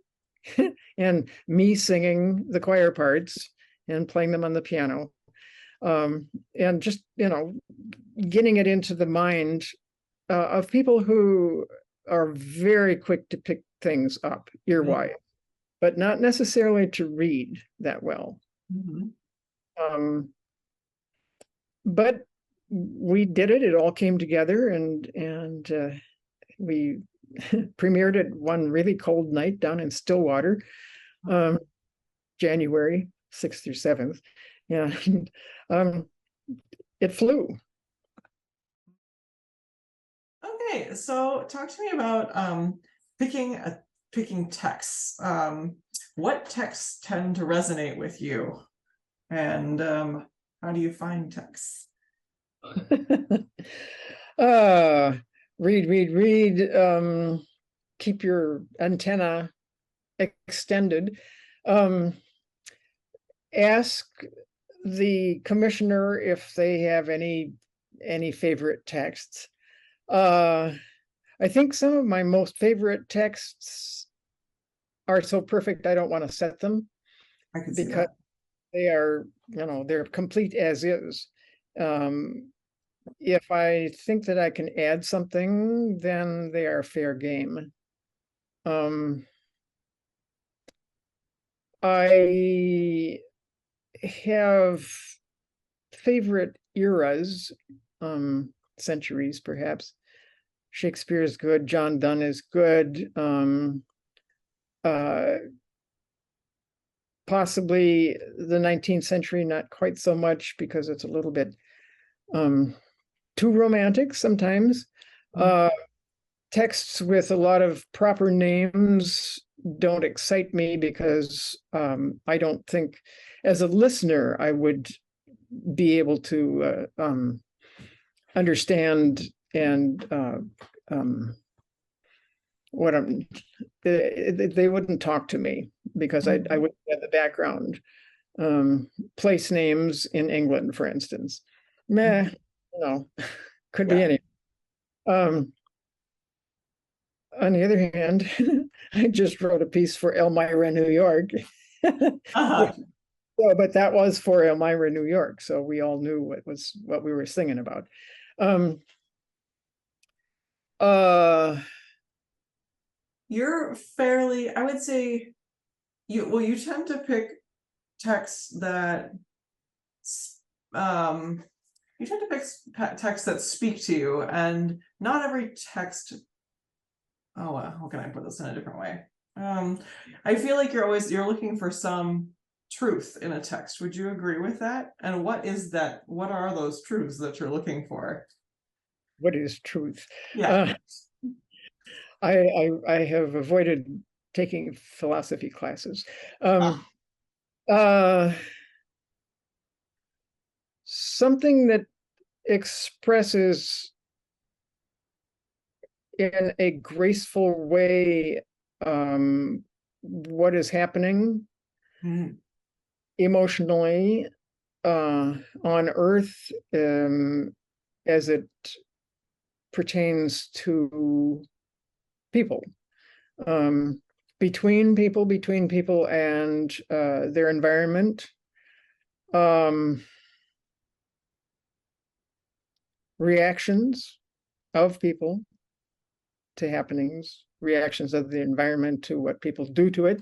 and me singing the choir parts and playing them on the piano, and just getting it into the mind of people who are very quick to pick things up earwise, but not necessarily to read that well. Mhm. Um, but we did it. It all came together, and we premiered it one really cold night down in Stillwater, um, January 6th or 7th. Yeah, um, it flew. Okay, so talk to me about picking picking texts. What texts tend to resonate with you, and how do you find texts? uh, read. Keep your antenna extended. Um, ask the commissioner if they have any favorite texts. I think some of my most favorite texts are so perfect I don't want to set them, I can see because that. they are, they're complete as is. If I think that I can add something, then they are fair game. Um, I have favorite eras, centuries perhaps. Shakespeare is good. John Donne is good. Uh, Possibly the 19th century, not quite so much because it's a little bit too romantic sometimes. Mhm. Uh, Texts with a lot of proper names don't excite me because I don't think, as a listener, I would be able to understand and um, what I'm. They wouldn't talk to me because I Mhm. wouldn't have the background. Place names in England, for instance, meh, Mhm. could be Yeah. any. Um, on the other hand, I just wrote a piece for Elmira, New York. Uh-huh. But that was for Elmira, New York, so we all knew what we were singing about. Um, uh, You're fairly, I would say, you tend to pick texts that um you tend to pick texts that speak to you, and not every text. Oh, how can I put this in a different way? Um, I feel like you're looking for some truth in a text. Would you agree with that? And what is that? What are those truths that you're looking for? what is truth? Yeah. Uh, I have avoided taking philosophy classes. Ah. Uh, Something that expresses in a graceful way what is happening Mhm. emotionally on Earth, as it pertains to people, um, between people and their environment. Um, reactions of people to happenings, reactions of the environment to what people do to it.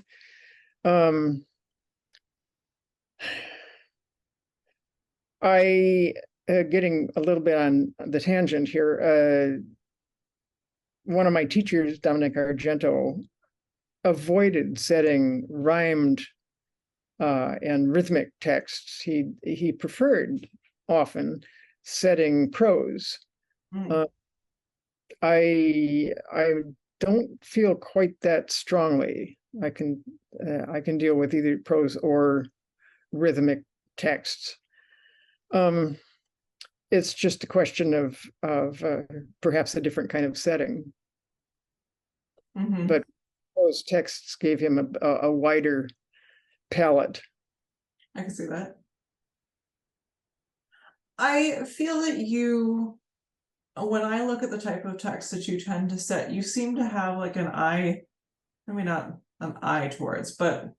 I getting a little bit on the tangent here. One of my teachers, Dominic Argento, avoided setting rhymed and rhythmic texts. He preferred often setting prose. I don't feel quite that strongly. I can deal with either prose or rhythmic texts. It's just a question of perhaps a different kind of setting. But those texts gave him a wider palette. I can see that. I feel that you, when I look at the type of text that you tend to set, you seem to have like an eye, I mean, not an eye towards, but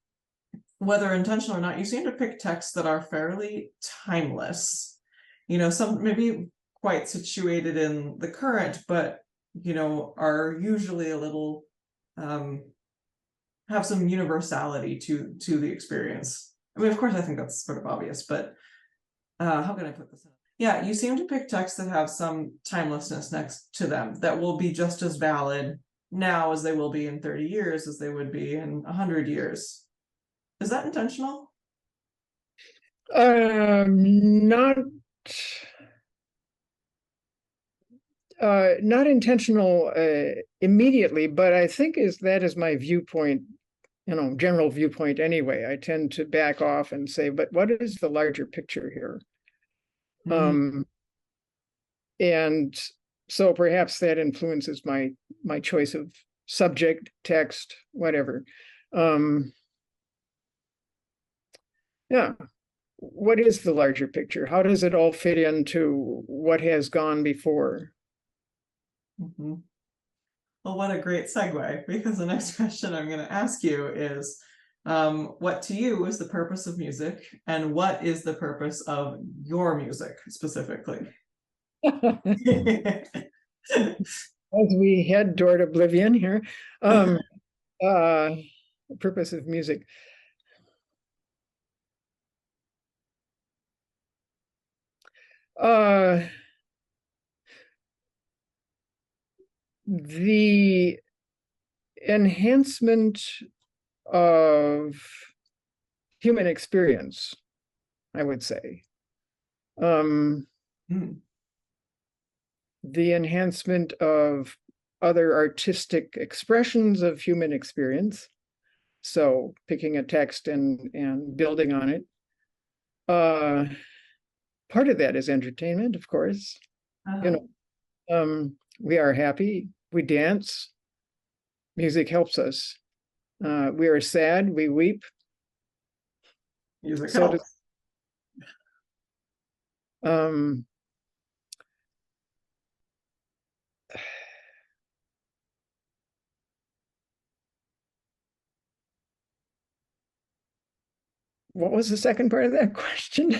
whether intentional or not, you seem to pick texts that are fairly timeless. You know, some maybe quite situated in the current, but, you know, are usually a little, have some universality to the experience. I mean, of course, I think that's sort of obvious, but how can I put this in? Yeah, you seem to pick texts that have some timelessness next to them that will be just as valid now as they will be in 30 years as they would be in 100 years. Is that intentional? Not intentional immediately, but I think that is my viewpoint, you know, general viewpoint anyway. I tend to back off and say, but what is the larger picture here? And so perhaps that influences my choice of subject, text, whatever. Yeah. What is the larger picture? How does it all fit into what has gone before? Well, what a great segue, because the next question I'm going to ask you is, what to you is the purpose of music, and what is the purpose of your music specifically? As we head toward oblivion here, purpose of music. The enhancement of human experience, I would say. The enhancement of other artistic expressions of human experience. So picking a text and building on it. Part of that is entertainment, of course. You know, we are happy, we dance. Music helps us. We are sad, we weep. Music helps. What was the second part of that question?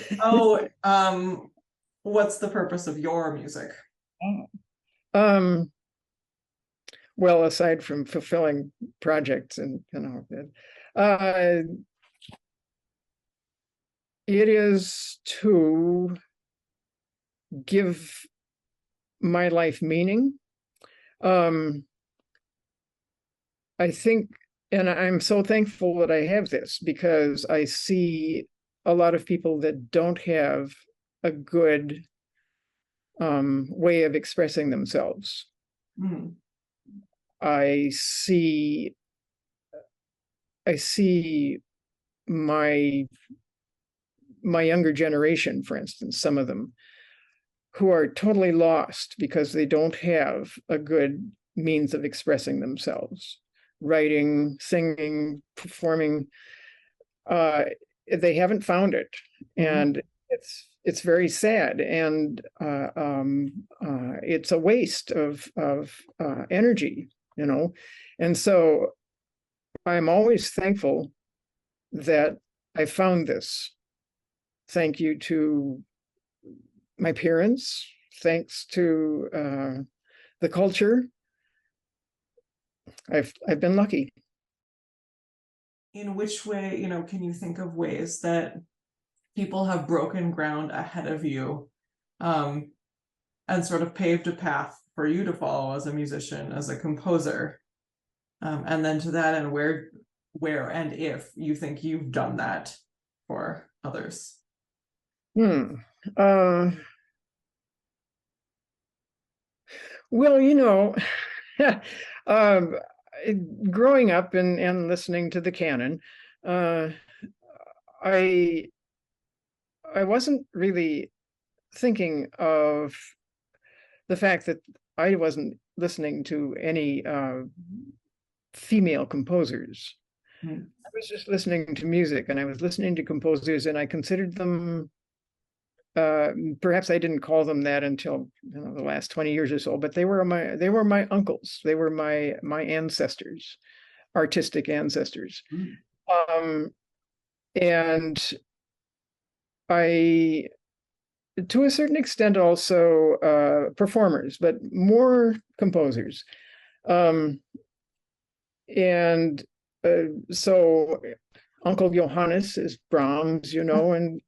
What's the purpose of your music? Well, aside from fulfilling projects and, you know, it is to give my life meaning. I think, and I'm so thankful that I have this, because I see a lot of people that don't have a good way of expressing themselves. I see my younger generation, for instance, some of them, who are totally lost because they don't have a good means of expressing themselves. Writing, singing, performing, they haven't found it. And it's very sad, and it's a waste of energy, you know. And so I'm always thankful that I found this. Thank you to my parents. thanks to the culture, I've been lucky. In which way, can you think of ways that people have broken ground ahead of you, and sort of paved a path for you to follow as a musician, as a composer? And then to that end, where and if you think you've done that for others? Well, um, growing up and listening to the canon, uh, I wasn't really thinking of the fact that I wasn't listening to any female composers. Mm. I was just listening to music, and I was listening to composers, and I considered them, perhaps I didn't call them that until the last 20 years or so, but they were my uncles. They were my ancestors, artistic ancestors. Mm. And I, to a certain extent, also performers, but more composers. And so Uncle Johannes is Brahms, and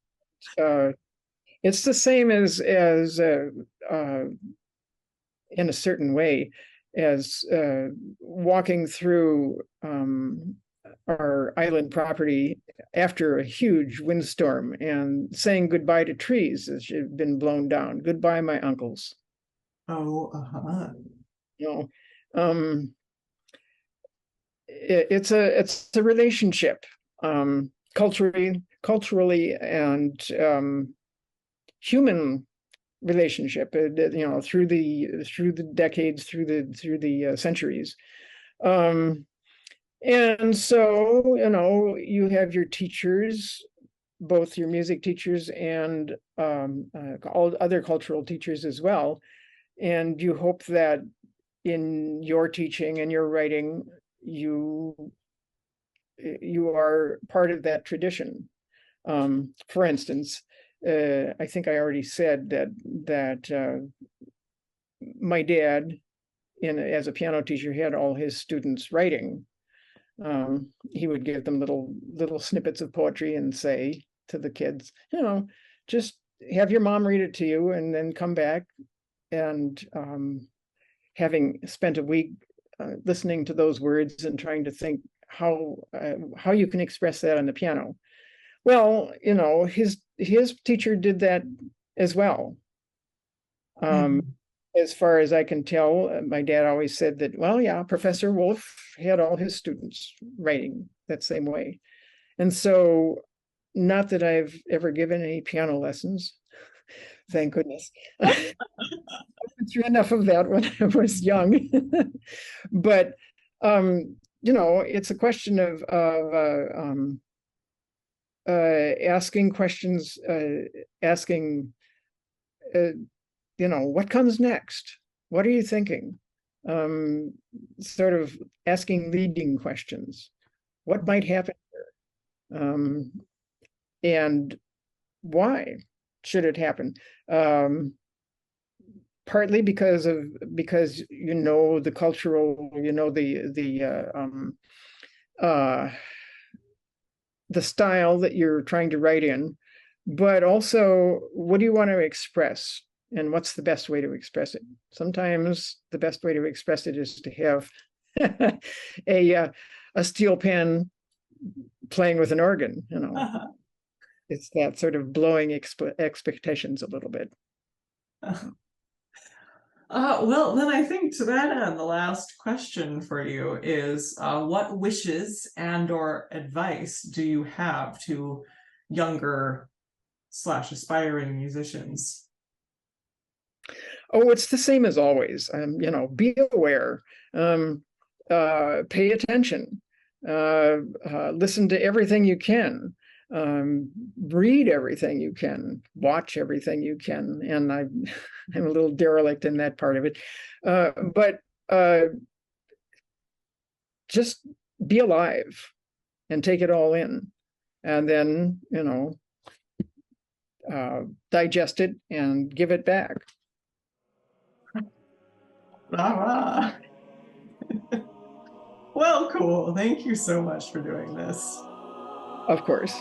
it's the same as in a certain way as walking through our island property after a huge windstorm and saying goodbye to trees that have been blown down. Goodbye, my uncles. Oh, uh-huh. It's a relationship, culturally and human relationship, through the decades, through the centuries. And so, you have your teachers, both your music teachers and all other cultural teachers as well. And you hope that in your teaching and your writing, you are part of that tradition. For instance, I think I already said that my dad, as a piano teacher, had all his students writing. He would give them little snippets of poetry and say to the kids, just have your mom read it to you, and then come back. And having spent a week listening to those words and trying to think how you can express that on the piano. Well, his teacher did that as well. As far as I can tell, my dad always said that, well, yeah, Professor Wolf had all his students writing that same way. And so, not that I've ever given any piano lessons, thank goodness. I went through enough of that when I was young. But it's a question of asking questions, asking, what comes next? What are you thinking? Sort of asking leading questions. What might happen here? And why should it happen? Partly because the cultural, the style that you're trying to write in, but also what do you want to express, and what's the best way to express it? Sometimes the best way to express it is to have a steel pan playing with an organ. Uh-huh. It's that sort of blowing expectations a little bit. Well, then I think to that end, the last question for you is, what wishes and/or advice do you have to younger / aspiring musicians? Oh, it's the same as always. Be aware, pay attention, listen to everything you can, read everything you can, watch everything you can. And I'm a little derelict in that part of it. But just be alive and take it all in, and then, digest it and give it back. Ah, well, cool. Thank you so much for doing this. Of course.